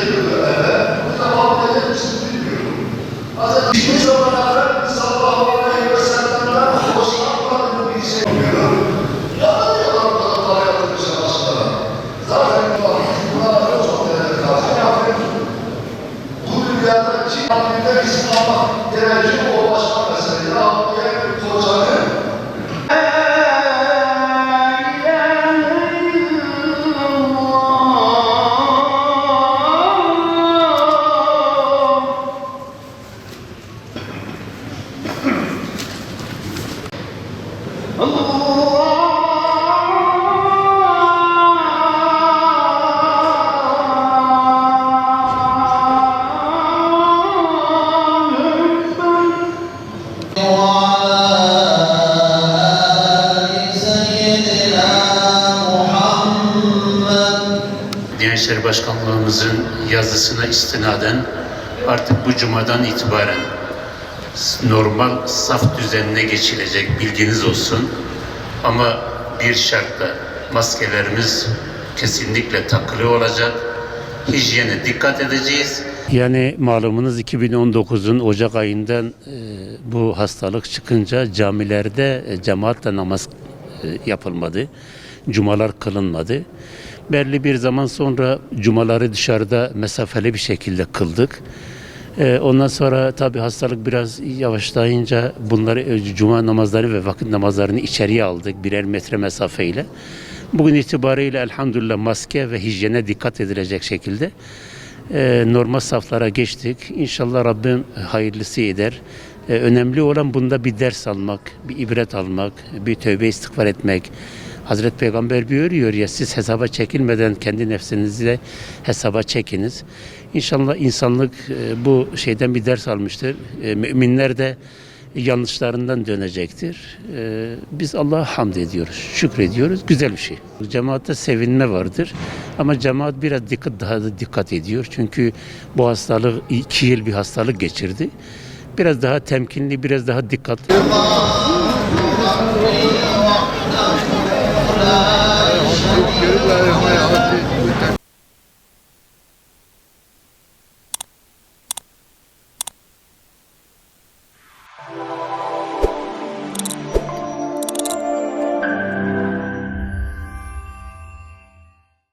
yıl evvel bu defa gelir misiniz bilmiyorum. Hiçbir zaman evvel sallallahu aleyhi ve sellem'den hoşlanmadığını bir şey yapıyorum. Yanılıyorlar bu kadar para yatırmış aslında. Zaten bunlara çok değerli kalsın. Bu dünyada kim hakkında isim almak gerekiyor o başka mesele. Ya diğer bir kocanın Diyanet İşleri Başkanlığımızın yazısına istinaden artık bu cumadan itibaren normal saf düzenine geçilecek, bilginiz olsun. Ama bir şartla maskelerimiz kesinlikle takılı olacak. Hijyene dikkat edeceğiz. Yani malumunuz 2019'un Ocak ayından bu hastalık çıkınca camilerde cemaatle namaz yapılmadı. Cumalar kılınmadı. Belli bir zaman sonra cumaları dışarıda mesafeli bir şekilde kıldık. Ondan sonra tabii hastalık biraz yavaşlayınca bunları cuma namazları ve vakit namazlarını içeriye aldık birer metre mesafeyle. Bugün itibariyle elhamdülillah maske ve hijyene dikkat edilecek şekilde normal saflara geçtik. İnşallah Rabbim hayırlısı eder. Önemli olan bunda bir ders almak, bir ibret almak, bir tövbe istiğfar etmek. Hazreti Peygamber buyuruyor ya, siz hesaba çekilmeden kendi nefsinizi hesaba çekiniz. İnşallah insanlık bu şeyden bir ders almıştır. Müminler de yanlışlarından dönecektir. Biz Allah'a hamd ediyoruz, şükrediyoruz. Güzel bir şey. Cemaatte sevinme vardır. Ama cemaat biraz daha da dikkat ediyor. Çünkü bu hastalık 2 yıl bir hastalık geçirdi. Biraz daha temkinli, biraz daha dikkatli. Görüp